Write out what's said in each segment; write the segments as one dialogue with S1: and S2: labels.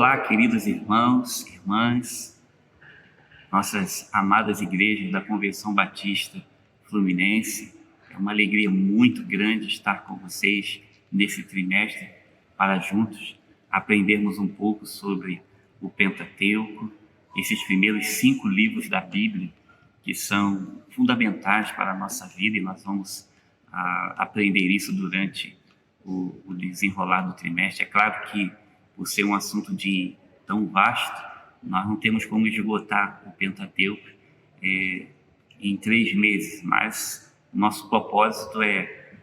S1: Olá, queridos irmãos, irmãs, nossas amadas igrejas da Convenção Batista Fluminense. É uma alegria muito grande estar com vocês nesse trimestre para juntos aprendermos um pouco sobre o Pentateuco, esses primeiros 5 livros da Bíblia que são fundamentais para a nossa vida, e nós vamos aprender isso durante o desenrolar do trimestre. É claro que, por ser um assunto tão vasto, nós não temos como esgotar o Pentateuco em 3 meses, mas nosso propósito é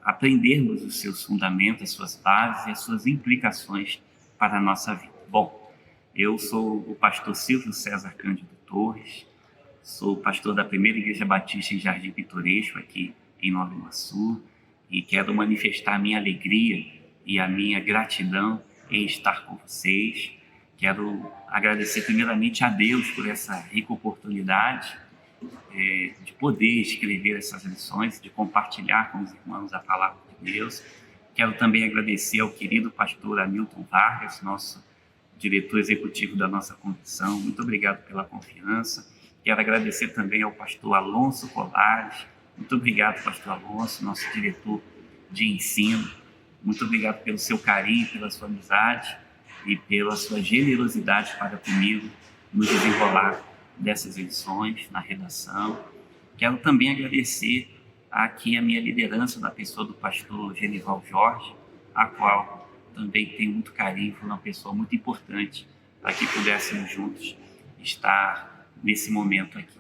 S1: aprendermos os seus fundamentos, as suas bases e as suas implicações para a nossa vida. Bom, eu sou o pastor Silvio César Cândido Torres, sou pastor da Primeira Igreja Batista em Jardim Pitoresco, aqui em Nova Iguaçu, e quero manifestar a minha alegria e a minha gratidão em estar com vocês. Quero agradecer primeiramente a Deus por essa rica oportunidade de poder escrever essas lições, de compartilhar com os irmãos a palavra de Deus. Quero também agradecer ao querido pastor Hamilton Vargas, nosso diretor executivo da nossa convenção. Muito obrigado pela confiança. Quero agradecer também ao pastor Alonso Colares. Muito obrigado, pastor Alonso, nosso diretor de ensino. Muito obrigado pelo seu carinho, pela sua amizade e pela sua generosidade para comigo no desenrolar dessas lições, na redação. Quero também agradecer aqui a minha liderança, da pessoa do pastor Genival Jorge, a qual também tenho muito carinho, foi uma pessoa muito importante para que pudéssemos juntos estar nesse momento aqui.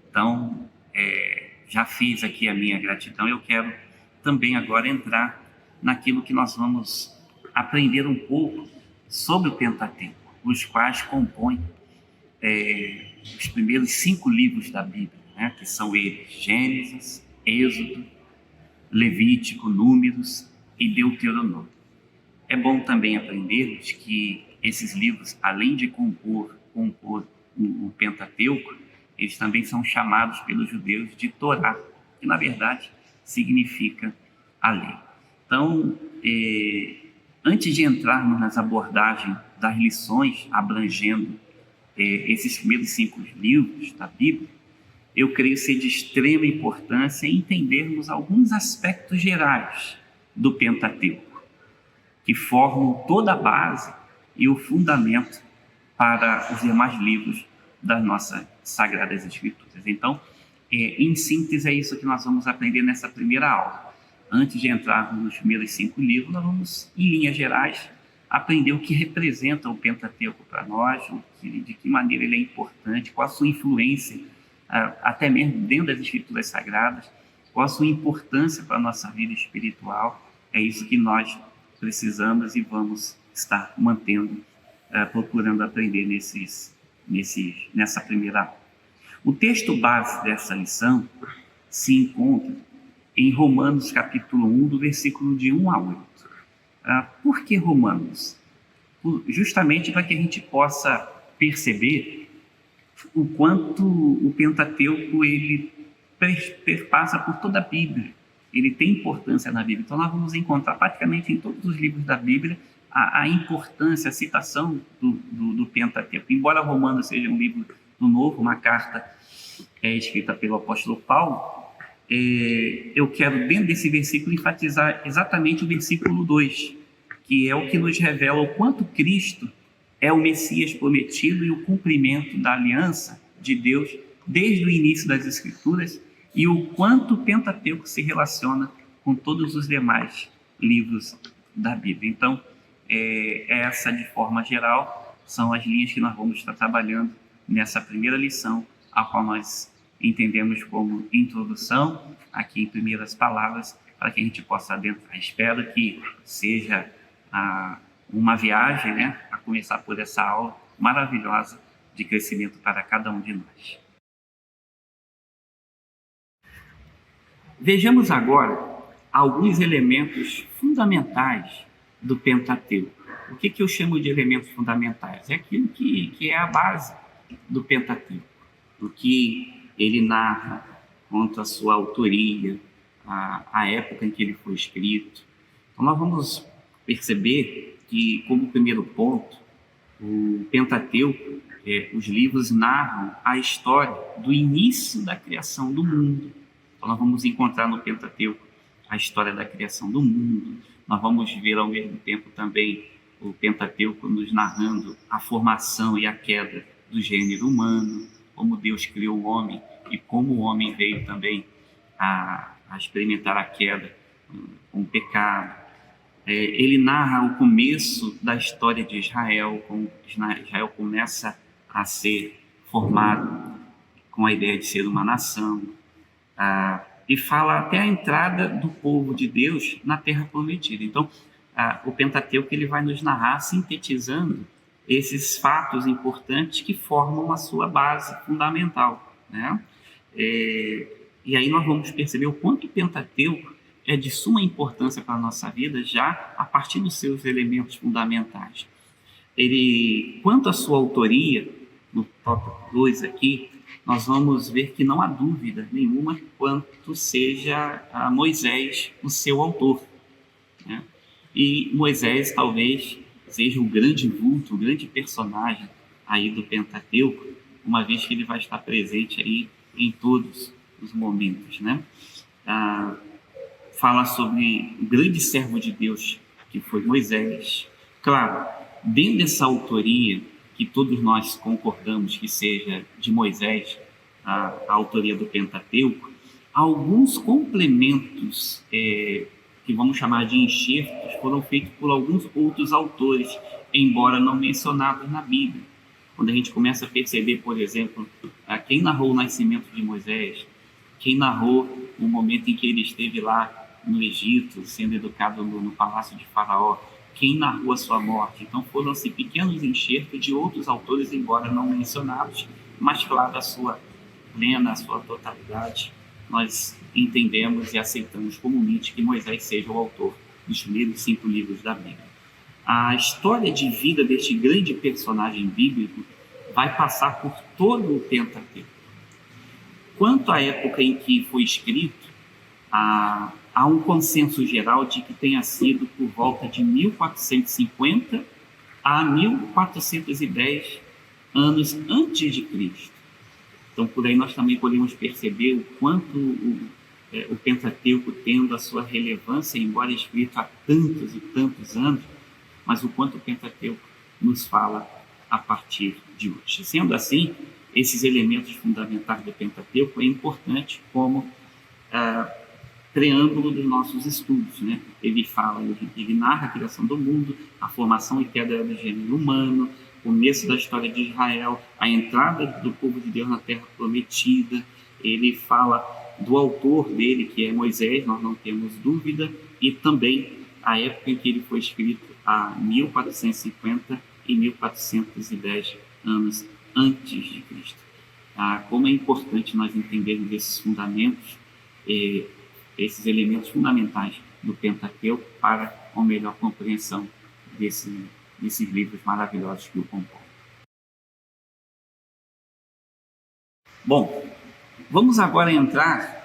S1: Então, já fiz aqui a minha gratidão. Eu quero também agora entrar naquilo que nós vamos aprender um pouco sobre o Pentateuco, os quais compõem os primeiros 5 livros da Bíblia, né, que são eles: Gênesis, Êxodo, Levítico, Números e Deuteronômio. É bom também aprendermos que esses livros, além de compor o Pentateuco, eles também são chamados pelos judeus de Torá, que na verdade significa a lei. Então, antes de entrarmos nas abordagens das lições abrangendo esses primeiros 5 livros da Bíblia, eu creio ser de extrema importância entendermos alguns aspectos gerais do Pentateuco, que formam toda a base e o fundamento para os demais livros das nossas Sagradas Escrituras. Então, em síntese, é isso que nós vamos aprender nessa primeira aula. Antes de entrarmos nos primeiros 5 livros, nós vamos, em linhas gerais, aprender o que representa o Pentateuco para nós, de que maneira ele é importante, qual a sua influência, até mesmo dentro das Escrituras Sagradas, qual a sua importância para a nossa vida espiritual. É isso que nós precisamos e vamos estar mantendo, procurando aprender nessa primeira aula. O texto base dessa lição se encontra em Romanos capítulo 1, do versículo de 1 a 8. Por que Romanos? Justamente para que a gente possa perceber o quanto o Pentateuco ele perpassa por toda a Bíblia. Ele tem importância na Bíblia. Então nós vamos encontrar praticamente em todos os livros da Bíblia a importância, a citação do Pentateuco. Embora Romanos seja um livro do Novo, uma carta escrita pelo apóstolo Paulo, eu quero, dentro desse versículo, enfatizar exatamente o versículo 2, que é o que nos revela o quanto Cristo é o Messias prometido e o cumprimento da aliança de Deus desde o início das Escrituras, e o quanto o Pentateuco se relaciona com todos os demais livros da Bíblia. Então, essa, de forma geral, são as linhas que nós vamos estar trabalhando nessa primeira lição, a qual nós entendemos como introdução, aqui em primeiras palavras, para que a gente possa adentrar. Espero que seja uma viagem, né, a começar por essa aula maravilhosa de crescimento para cada um de nós. Vejamos agora alguns elementos fundamentais do Pentateuco. O que eu chamo de elementos fundamentais? É aquilo que é a base do Pentateuco, o que ele narra quanto à sua autoria, a época em que ele foi escrito. Então nós vamos perceber que, como primeiro ponto, O Pentateuco, os livros narram a história do início da criação do mundo. Então nós vamos encontrar no Pentateuco a história da criação do mundo. Nós vamos ver ao mesmo tempo também o Pentateuco nos narrando a formação e a queda do gênero humano, como Deus criou o homem e como o homem veio também a experimentar a queda com o pecado. Ele narra o começo da história de Israel, como Israel começa a ser formado com a ideia de ser uma nação, e fala até a entrada do povo de Deus na Terra Prometida. Então, o Pentateuco ele vai nos narrar, sintetizando esses fatos importantes que formam a sua base fundamental, né? E aí nós vamos perceber o quanto o Pentateuco é de suma importância para a nossa vida já a partir dos seus elementos fundamentais. Quanto à sua autoria, no tópico 2 aqui, nós vamos ver que não há dúvida nenhuma quanto seja a Moisés o seu autor, né? E Moisés talvez seja o grande vulto, o grande personagem aí do Pentateuco, uma vez que ele vai estar presente aí em todos os momentos, né? Fala sobre o grande servo de Deus que foi Moisés. Claro, dentro dessa autoria que todos nós concordamos que seja de Moisés, a autoria do Pentateuco, alguns complementos que vamos chamar de enxertos foram feitos por alguns outros autores, embora não mencionados na Bíblia. Quando a gente começa a perceber, por exemplo, quem narrou o nascimento de Moisés, quem narrou o momento em que ele esteve lá no Egito, sendo educado no palácio de Faraó, quem narrou a sua morte. Então foram-se pequenos enxertos de outros autores, embora não mencionados, mas claro, a sua plena, a sua totalidade, nós entendemos e aceitamos comumente que Moisés seja o autor dos primeiros 5 livros da Bíblia. A história de vida deste grande personagem bíblico vai passar por todo o Pentateuco. Quanto à época em que foi escrito, há um consenso geral de que tenha sido por volta de 1450 a 1410 anos antes de Cristo. Então, por aí nós também podemos perceber o quanto o Pentateuco, tendo a sua relevância, embora escrito há tantos e tantos anos, mas o quanto o Pentateuco nos fala a partir de hoje. Sendo assim, esses elementos fundamentais do Pentateuco é importante como preâmbulo dos nossos estudos, né? Ele narra a criação do mundo, a formação e queda do gênero humano, o começo da história de Israel, a entrada do povo de Deus na Terra Prometida. Ele fala do autor dele, que é Moisés, nós não temos dúvida, e também a época em que ele foi escrito, a 1450 e 1410 anos antes de Cristo. Como é importante nós entendermos esses fundamentos, esses elementos fundamentais do Pentateuco para uma melhor compreensão desses livros maravilhosos que o compõem. Bom, vamos agora entrar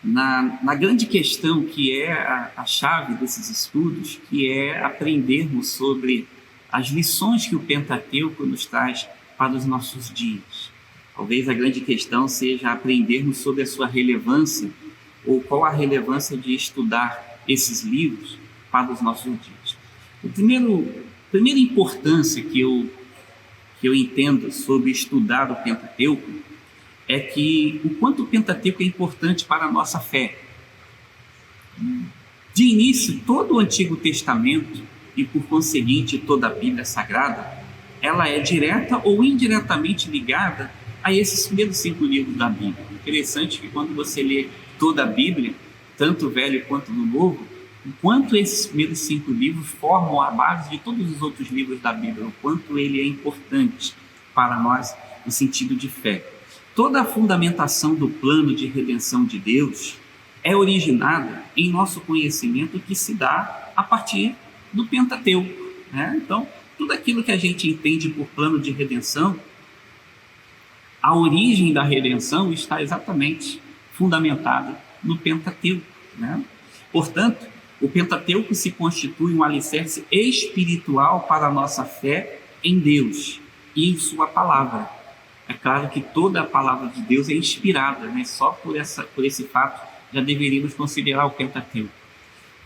S1: na grande questão que é a chave desses estudos, que é aprendermos sobre as lições que o Pentateuco nos traz para os nossos dias. Talvez a grande questão seja aprendermos sobre a sua relevância, ou qual a relevância de estudar esses livros para os nossos dias. A primeira importância que eu entendo sobre estudar o Pentateuco é que o quanto o Pentateuco é importante para a nossa fé. De início, todo o Antigo Testamento e, por conseguinte, toda a Bíblia Sagrada, ela é direta ou indiretamente ligada a esses primeiros 5 livros da Bíblia. Interessante que quando você lê toda a Bíblia, tanto o Velho quanto o Novo, o quanto esses primeiros 5 livros formam a base de todos os outros livros da Bíblia, o quanto ele é importante para nós no sentido de fé. Toda a fundamentação do plano de redenção de Deus é originada em nosso conhecimento que se dá a partir do Pentateuco, né? Então, tudo aquilo que a gente entende por plano de redenção, a origem da redenção está exatamente fundamentada no Pentateuco, né? Portanto, o Pentateuco se constitui um alicerce espiritual para a nossa fé em Deus e em sua palavra. É claro que toda a palavra de Deus é inspirada, né? Só por esse fato já deveríamos considerar o Pentateuco.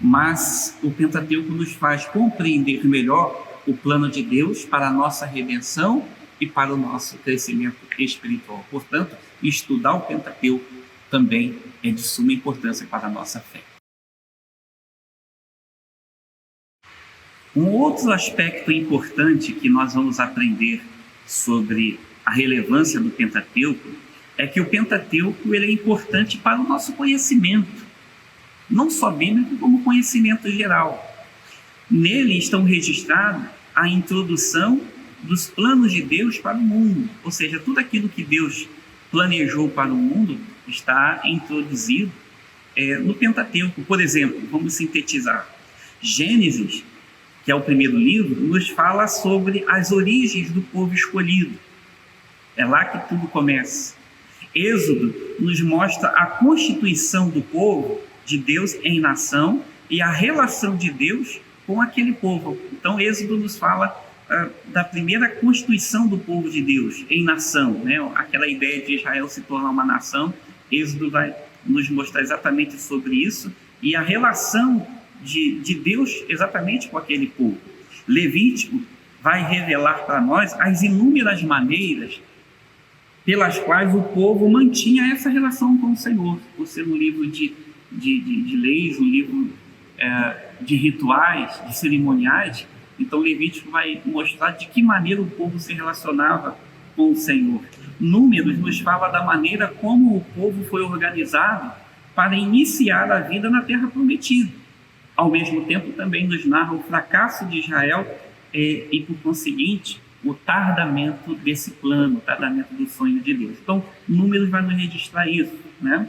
S1: Mas o Pentateuco nos faz compreender melhor o plano de Deus para a nossa redenção e para o nosso crescimento espiritual. Portanto, estudar o Pentateuco também é de suma importância para a nossa fé. Um outro aspecto importante que nós vamos aprender sobre a relevância do Pentateuco é que o Pentateuco ele é importante para o nosso conhecimento, não só bíblico, como conhecimento geral. Nele estão registrados a introdução dos planos de Deus para o mundo, ou seja, tudo aquilo que Deus planejou para o mundo está introduzido no Pentateuco. Por exemplo, vamos sintetizar. Gênesis, que é o primeiro livro, nos fala sobre as origens do povo escolhido. É lá que tudo começa. Êxodo nos mostra a constituição do povo de Deus em nação e a relação de Deus com aquele povo. Então, Êxodo nos fala da primeira constituição do povo de Deus em nação, né? Aquela ideia de Israel se tornar uma nação. Êxodo vai nos mostrar exatamente sobre isso e a relação de Deus exatamente com aquele povo. Levítico vai revelar para nós as inúmeras maneiras pelas quais o povo mantinha essa relação com o Senhor, por ser um livro de leis, um livro de rituais, de cerimoniais. Então Levítico vai mostrar de que maneira o povo se relacionava com o Senhor. Números nos fala da maneira como o povo foi organizado para iniciar a vida na Terra Prometida. Ao mesmo tempo também nos narra o fracasso de Israel e por conseguinte, o tardamento desse plano, o tardamento do sonho de Deus. Então, Números vai nos registrar isso, né?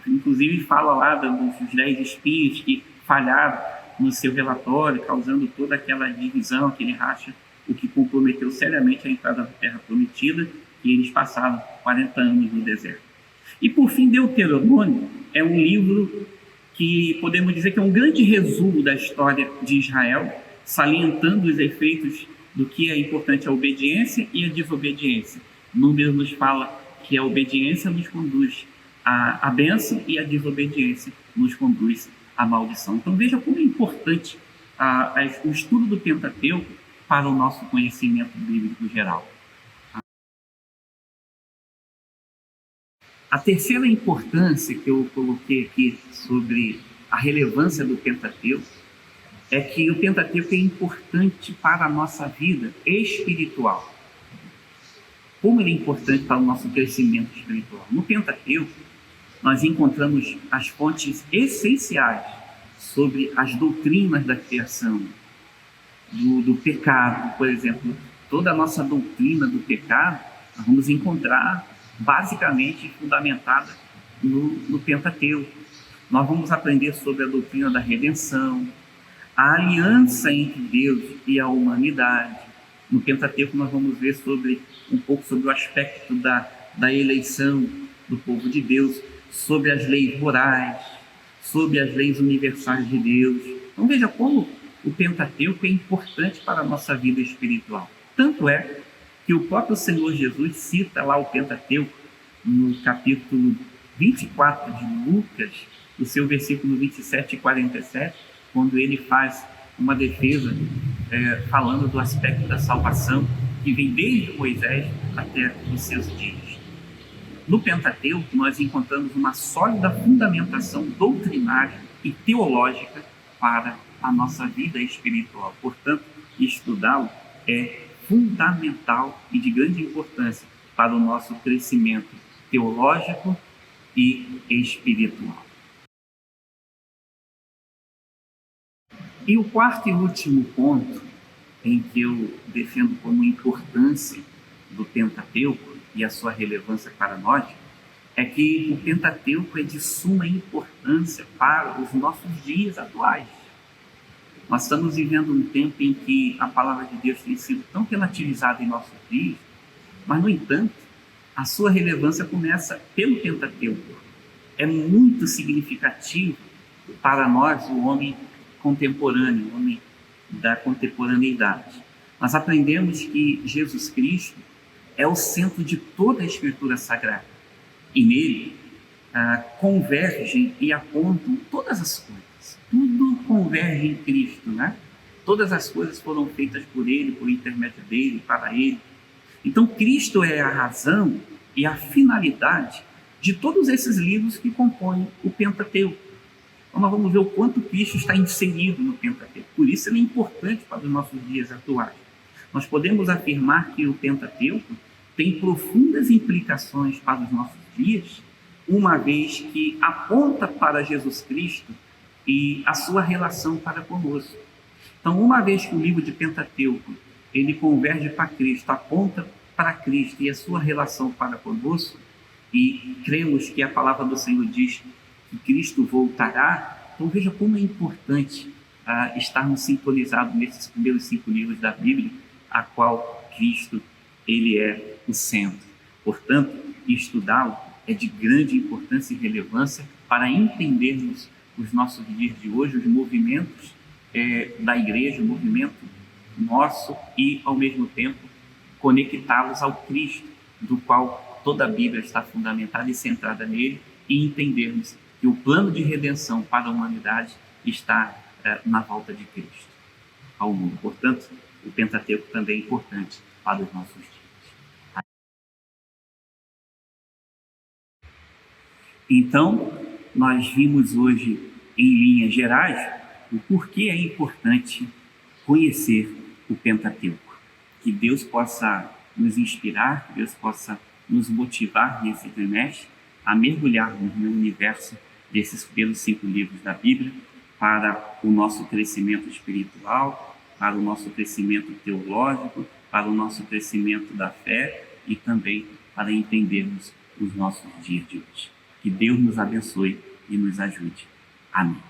S1: Inclusive fala lá dos 10 espias que falharam no seu relatório, causando toda aquela divisão, aquele racha, o que comprometeu seriamente a entrada da Terra Prometida, e eles passaram 40 anos no deserto. E por fim, Deuteronômio é um livro que podemos dizer que é um grande resumo da história de Israel, salientando os efeitos do que é importante a obediência e a desobediência. Números nos fala que a obediência nos conduz à bênção e a desobediência nos conduz à maldição. Então veja como é importante o estudo do Pentateuco para o nosso conhecimento bíblico geral. A terceira importância que eu coloquei aqui sobre a relevância do Pentateuco é que o Pentateuco é importante para a nossa vida espiritual. Como ele é importante para o nosso crescimento espiritual? No Pentateuco, nós encontramos as fontes essenciais sobre as doutrinas da criação, do pecado. Por exemplo, toda a nossa doutrina do pecado, nós vamos encontrar basicamente fundamentada no Pentateuco. Nós vamos aprender sobre a doutrina da redenção, a aliança entre Deus e a humanidade. No Pentateuco nós vamos ver um pouco sobre o aspecto da eleição do povo de Deus, sobre as leis morais, sobre as leis universais de Deus. Então veja como o Pentateuco é importante para a nossa vida espiritual. Tanto é que o próprio Senhor Jesus cita lá o Pentateuco no capítulo 24 de Lucas, no seu versículo 27 e 47, quando ele faz uma defesa falando do aspecto da salvação que vem desde Moisés até os seus dias. No Pentateuco, nós encontramos uma sólida fundamentação doutrinária e teológica para a nossa vida espiritual. Portanto, estudá-lo é fundamental e de grande importância para o nosso crescimento teológico e espiritual. E o quarto e último ponto em que eu defendo como importância do Pentateuco e a sua relevância para nós é que o Pentateuco é de suma importância para os nossos dias atuais. Nós estamos vivendo um tempo em que a palavra de Deus tem sido tão relativizada em nossos dias, mas, no entanto, a sua relevância começa pelo Pentateuco. É muito significativo para nós, o homem contemporâneo, o homem da contemporaneidade. Nós aprendemos que Jesus Cristo é o centro de toda a Escritura Sagrada. E nele convergem e apontam todas as coisas. Tudo converge em Cristo, né? Todas as coisas foram feitas por Ele, por intermédio dEle, para Ele. Então, Cristo é a razão e a finalidade de todos esses livros que compõem o Pentateuco. Então, nós vamos ver o quanto Cristo está inserido no Pentateuco. Por isso, ele é importante para os nossos dias atuais. Nós podemos afirmar que o Pentateuco tem profundas implicações para os nossos dias, uma vez que aponta para Jesus Cristo e a sua relação para conosco. Então, uma vez que o livro de Pentateuco ele converge para Cristo, aponta para Cristo e a sua relação para conosco, e cremos que a palavra do Senhor diz que Cristo voltará, então veja como é importante estarmos sintonizados nesses primeiros 5 livros da Bíblia, a qual Cristo ele é o centro. Portanto, estudá-lo é de grande importância e relevância para entendermos os nossos dias de hoje, os movimentos da igreja, o movimento nosso e, ao mesmo tempo, conectá-los ao Cristo, do qual toda a Bíblia está fundamentada e centrada nele, e entendermos que o plano de redenção para a humanidade está na volta de Cristo ao mundo. Portanto, o Pentateuco também é importante para os nossos dias. Então, nós vimos hoje, em linhas gerais, o porquê é importante conhecer o Pentateuco. Que Deus possa nos inspirar, que Deus possa nos motivar nesse trimestre a mergulharmos no universo desses primeiros 5 livros da Bíblia para o nosso crescimento espiritual, para o nosso crescimento teológico, para o nosso crescimento da fé e também para entendermos os nossos dias de hoje. Que Deus nos abençoe e nos ajude. Amém.